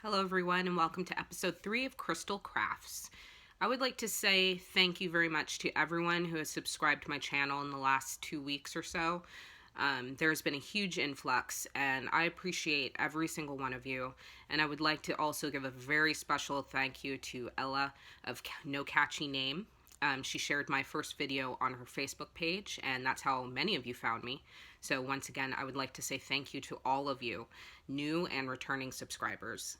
Hello everyone and welcome to episode 3 of Crystal Crafts. I would like to say thank you very much to everyone who has subscribed to my channel in the last 2 weeks or so. There's been a huge influx and I appreciate every single one of you, and I would like to also give a very special thank you to Ella of No Catchy Name. She shared my first video on her Facebook page, and that's how many of you found me. So once again, I would like to say thank you to all of you, new and returning subscribers.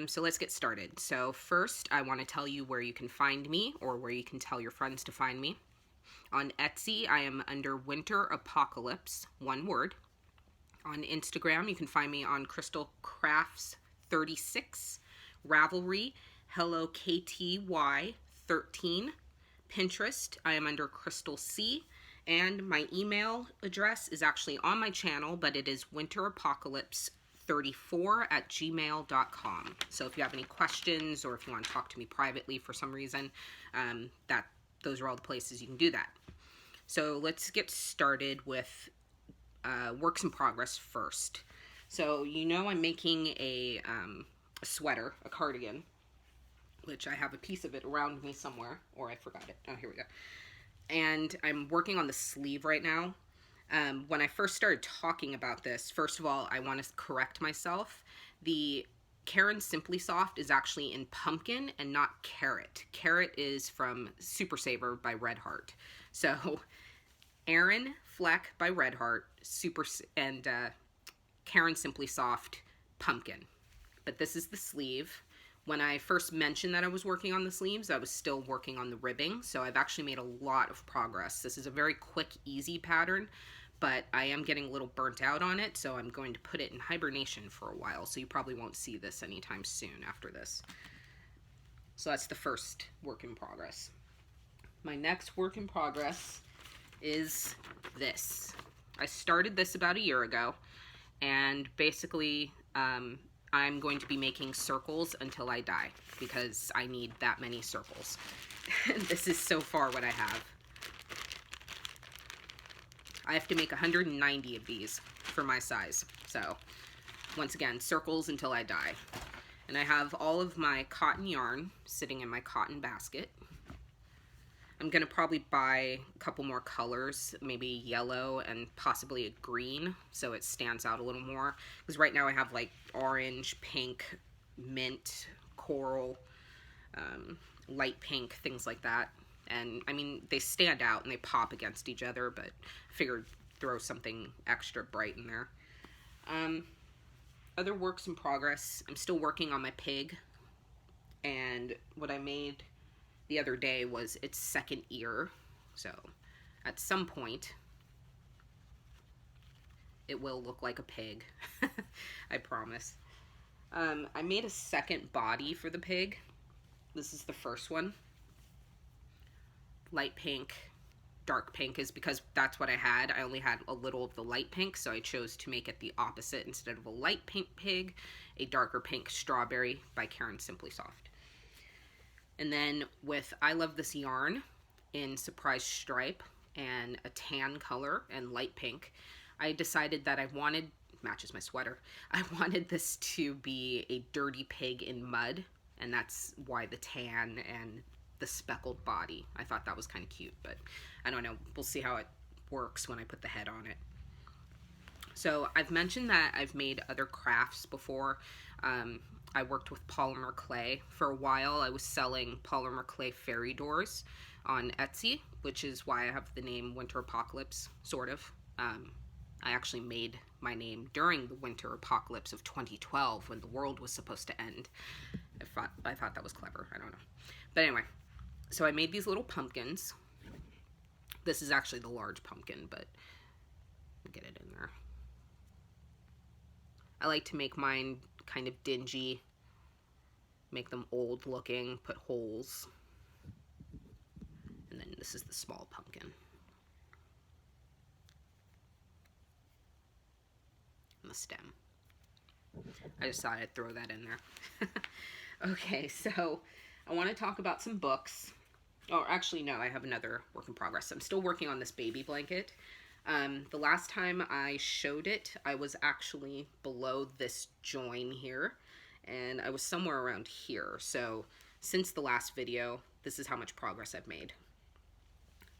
So let's get started. So first, I want to tell you where you can find me, or where you can tell your friends to find me. On Etsy, I am under Winter Apocalypse, one word. On Instagram, you can find me on Crystal Crafts 36, Ravelry, Hello KTY 13, Pinterest, I am under Crystal C, and my email address is actually on my channel, but it is winterapocalypse34@gmail.com. So if you have any questions or if you want to talk to me privately for some reason, those are all the places you can do that. So let's get started with works in progress first. So you know I'm making a sweater, a cardigan, which I have a piece of it around me somewhere, or I forgot it. Oh, here we go. And I'm working on the sleeve right now. When I first started talking about this, first of all, I want to correct myself. The Karen Simply Soft is actually in pumpkin and not carrot. Carrot is from Super Saver by Red Heart. So Erin Fleck by Red Heart, and Karen Simply Soft, pumpkin. But this is the sleeve. When I first mentioned that I was working on the sleeves, I was still working on the ribbing, so I've actually made a lot of progress. This is a very quick, easy pattern, but I am getting a little burnt out on it, so I'm going to put it in hibernation for a while, so you probably won't see this anytime soon after this. So that's the first work in progress. My next work in progress is this. I started this about a year ago, and basically, I'm going to be making circles until I die, because I need that many circles. This is so far what I have. I have to make 190 of these for my size. So, once again, circles until I die. And I have all of my cotton yarn sitting in my cotton basket. I'm going to probably buy a couple more colors, maybe yellow and possibly a green, so it stands out a little more. Because right now I have like orange, pink, mint, coral, light pink, things like that. And I mean, they stand out and they pop against each other, but I figured throw something extra bright in there. Other works in progress, I'm still working on my pig. And what I made the other day was its second ear, so at some point it will look like a pig. I promise. I made a second body for the pig. This is the first one. Light pink, dark pink is because that's what I had. I only had a little of the light pink, so I chose to make it the opposite. Instead of a light pink pig, a darker pink strawberry by Karen Simply Soft. And then with I Love This Yarn in Surprise Stripe and a tan color and light pink, I decided that I wanted, matches my sweater, I wanted this to be a dirty pig in mud, and that's why the tan and the speckled body. I thought that was kind of cute, but I don't know. We'll see how it works when I put the head on it. So I've mentioned that I've made other crafts before. I worked with polymer clay. For a while I was selling polymer clay fairy doors on Etsy, which is why I have the name Winter Apocalypse, sort of. I actually made my name during the Winter Apocalypse of 2012 when the world was supposed to end. I thought that was clever. I don't know. But anyway, so I made these little pumpkins. This is actually the large pumpkin, but I'll get it in there. I like to make mine kind of dingy, make them old looking, put holes. And then this is the small pumpkin. And the stem. I just thought I'd throw that in there. Okay, so I want to talk about some books. Oh, actually, no, I have another work in progress. I'm still working on this baby blanket. The last time I showed it, I was actually below this join here, and I was somewhere around here. So since the last video, this is how much progress I've made.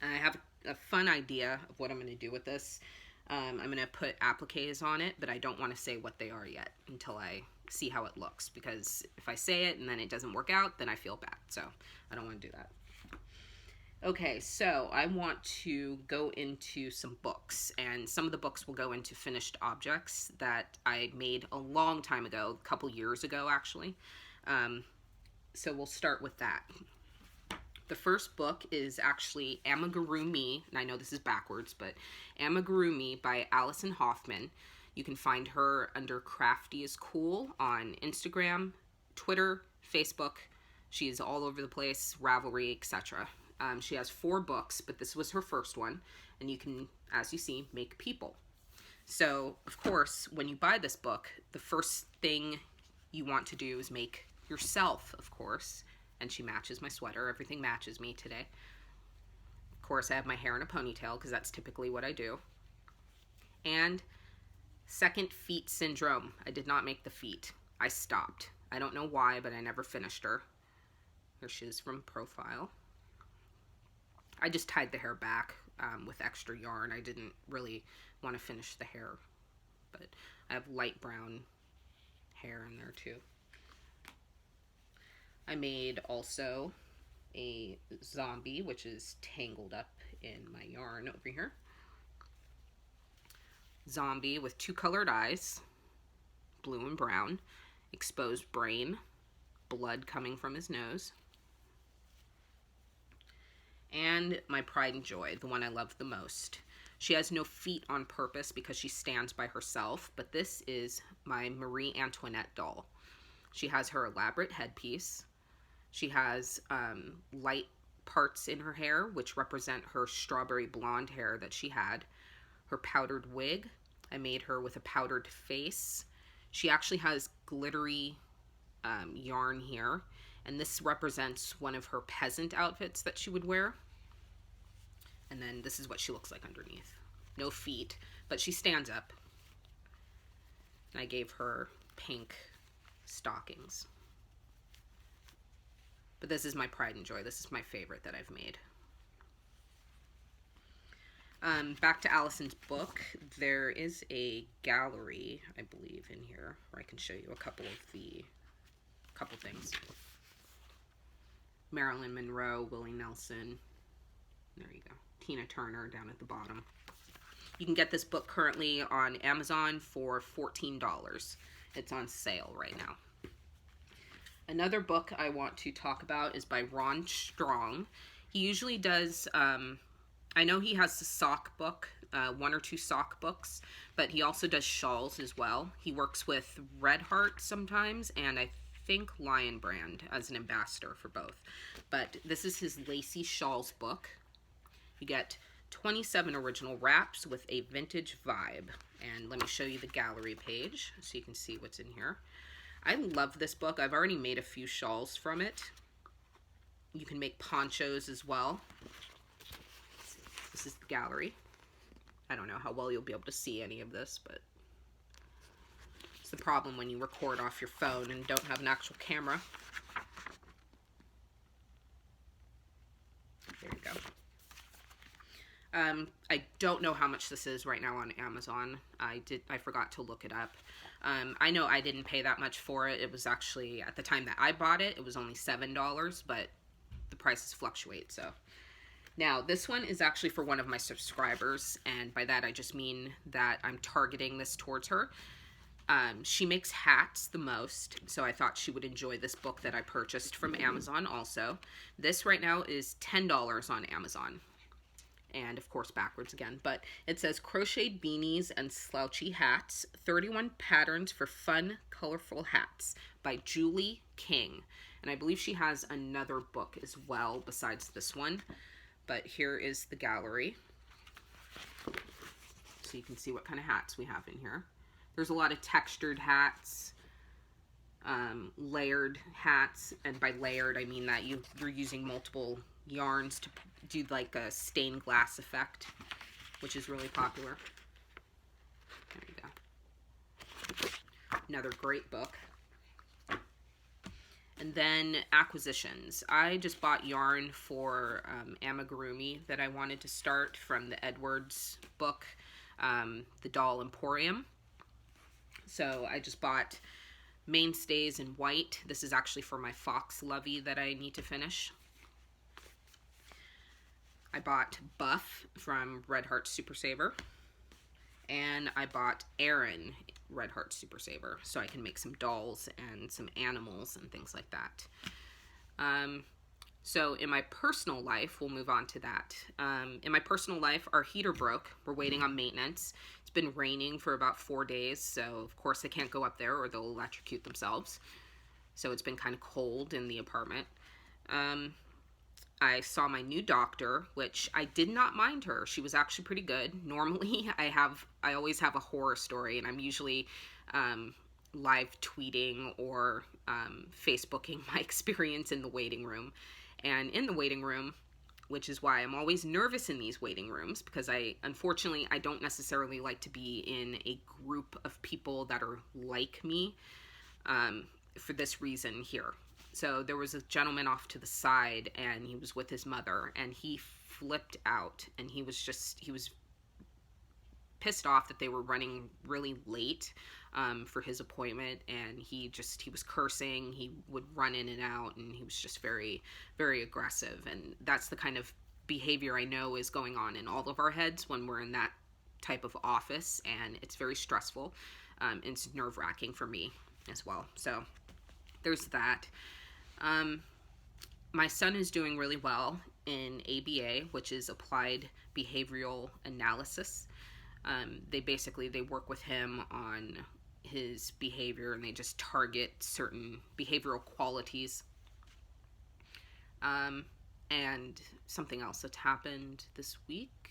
I have a fun idea of what I'm going to do with this. I'm going to put appliques on it, but I don't want to say what they are yet until I see how it looks, because if I say it and then it doesn't work out, then I feel bad. So I don't want to do that. Okay, so I want to go into some books, and some of the books will go into finished objects that I made a long time ago, a couple years ago actually. So we'll start with that. The first book is actually Amigurumi, and I know this is backwards, but Amigurumi by Allison Hoffman. You can find her under Crafty is Cool on Instagram, Twitter, Facebook. She is all over the place, Ravelry, etc. She has 4 books, but this was her first one, and you can, as you see, make people. So, of course, when you buy this book, the first thing you want to do is make yourself, of course. And she matches my sweater. Everything matches me today. Of course, I have my hair in a ponytail because that's typically what I do. And second feet syndrome. I did not make the feet. I stopped. I don't know why, but I never finished her. Here she is from profile. I just tied the hair back with extra yarn. I didn't really want to finish the hair, but I have light brown hair in there too. I made also a zombie, which is tangled up in my yarn over here. Zombie with 2 colored eyes, blue and brown, exposed brain, blood coming from his nose. And my pride and joy, the one I love the most. She has no feet on purpose because she stands by herself, but this is my Marie Antoinette doll. She has her elaborate headpiece. She has light parts in her hair, which represent her strawberry blonde hair that she had. Her powdered wig. I made her with a powdered face. She actually has glittery yarn here, and this represents one of her peasant outfits that she would wear. And then this is what she looks like underneath. No feet, but she stands up. And I gave her pink stockings. But this is my pride and joy. This is my favorite that I've made. Back to Allison's book. There is a gallery, I believe, in here where I can show you a couple things. Marilyn Monroe, Willie Nelson. There you go. Tina Turner down at the bottom. You can get this book currently on Amazon for $14. It's on sale right now. Another book I want to talk about is by Ron Strong. He usually does, I know he has a sock book, 1 or 2 sock books, but he also does shawls as well. He works with Red Heart sometimes, and I think Lion Brand as an ambassador for both. But this is his Lacy Shawls book. You get 27 original wraps with a vintage vibe. And let me show you the gallery page so you can see what's in here. I love this book. I've already made a few shawls from it. You can make ponchos as well. This is the gallery. I don't know how well you'll be able to see any of this, but it's the problem when you record off your phone and don't have an actual camera. There you go. I don't know how much this is right now on Amazon. I forgot to look it up. I know I didn't pay that much for it. It was actually, at the time that I bought it, it was only $7, but the prices fluctuate, so. Now, this one is actually for one of my subscribers, and by that I just mean that I'm targeting this towards her. She makes hats the most, so I thought she would enjoy this book that I purchased from Amazon also. This right now is $10 on Amazon. And of course backwards again, but it says crocheted beanies and slouchy hats, 31 patterns for fun, colorful hats by Julie King. And I believe she has another book as well besides this one, but here is the gallery. So you can see what kind of hats we have in here. There's a lot of textured hats, layered hats, and by layered I mean that you're using multiple yarns to do like a stained glass effect, which is really popular. There you go. Another great book. And then acquisitions. I just bought yarn for amigurumi that I wanted to start from the Edwards book, The Doll Emporium. So I just bought mainstays in white. This is actually for my fox lovey that I need to finish. I bought Buff from Red Heart Super Saver. And I bought Erin Red Heart Super Saver so I can make some dolls and some animals and things like that. So in my personal life, we'll move on to that. In my personal life, our heater broke. We're waiting on maintenance. It's been raining for about 4 days, so of course they can't go up there or they'll electrocute themselves. So it's been kind of cold in the apartment. I saw my new doctor, which I did not mind her. She was actually pretty good. Normally, I always have a horror story, and I'm usually live tweeting or Facebooking my experience in the waiting room. And in the waiting room, which is why I'm always nervous in these waiting rooms, because unfortunately, I don't necessarily like to be in a group of people that are like me for this reason here. So there was a gentleman off to the side, and he was with his mother, and he flipped out, and he was pissed off that they were running really late for his appointment, and he was cursing. He would run in and out, and he was just very, very aggressive, and that's the kind of behavior I know is going on in all of our heads when we're in that type of office, and it's very stressful. It's nerve-wracking for me as well. So there's that. My son is doing really well in ABA, which is Applied Behavioral Analysis. They work with him on his behavior, and they just target certain behavioral qualities. And something else that's happened this week.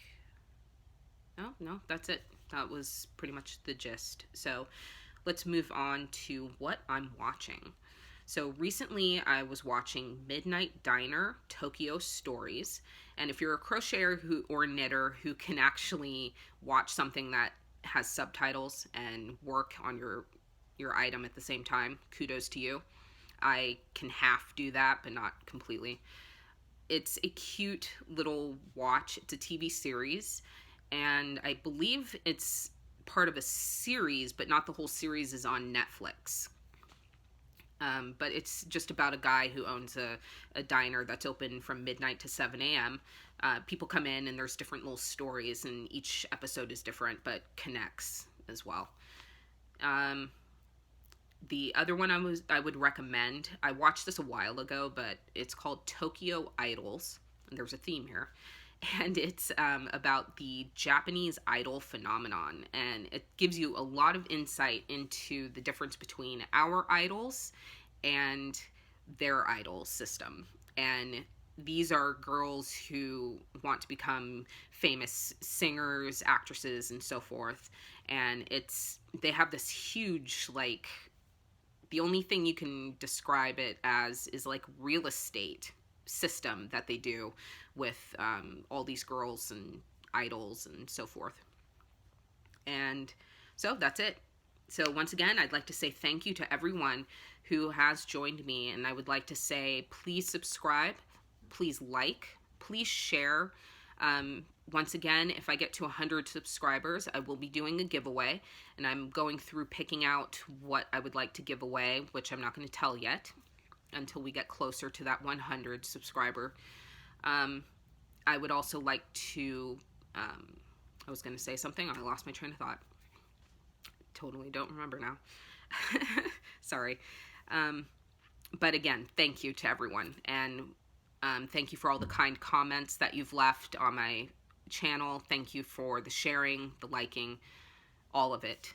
No, that's it. That was pretty much the gist. So let's move on to what I'm watching. So recently I was watching Midnight Diner Tokyo Stories, and if you're a crocheter or knitter who can actually watch something that has subtitles and work on your item at the same time, kudos to you. I can half do that, but not completely. It's a cute little watch. It's a TV series, and I believe it's part of a series, but not the whole series is on Netflix. But it's just about a guy who owns a diner that's open from midnight to 7 a.m. People come in, and there's different little stories, and each episode is different, but connects as well. The other one I would recommend, I watched this a while ago, but it's called Tokyo Idols. And there's a theme here. And it's about the Japanese idol phenomenon. And it gives you a lot of insight into the difference between our idols and their idol system. And these are girls who want to become famous singers, actresses, and so forth. And they have this huge, the only thing you can describe it as is real estate system that they do with all these girls and idols and so forth. And so that's it. So once again, I'd like to say thank you to everyone who has joined me, and I would like to say please subscribe, please please share. Once again, if I get to 100 subscribers, I will be doing a giveaway, and I'm going through picking out what I would like to give away, which I'm not going to tell yet until we get closer to that 100 subscriber. I would also like to, I was going to say something, I lost my train of thought. Totally don't remember now. Sorry. But again, thank you to everyone, and thank you for all the kind comments that you've left on my channel. Thank you for the sharing, the liking, all of it.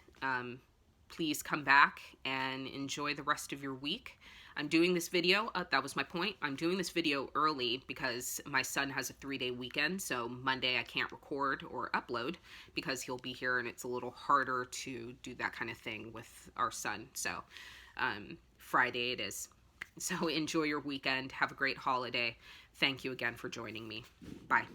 Please come back and enjoy the rest of your week. I'm doing this video, that was my point, I'm doing this video early because my son has a 3-day weekend, so Monday I can't record or upload because he'll be here, and it's a little harder to do that kind of thing with our son. So Friday it is. So enjoy your weekend, have a great holiday. Thank you again for joining me. Bye.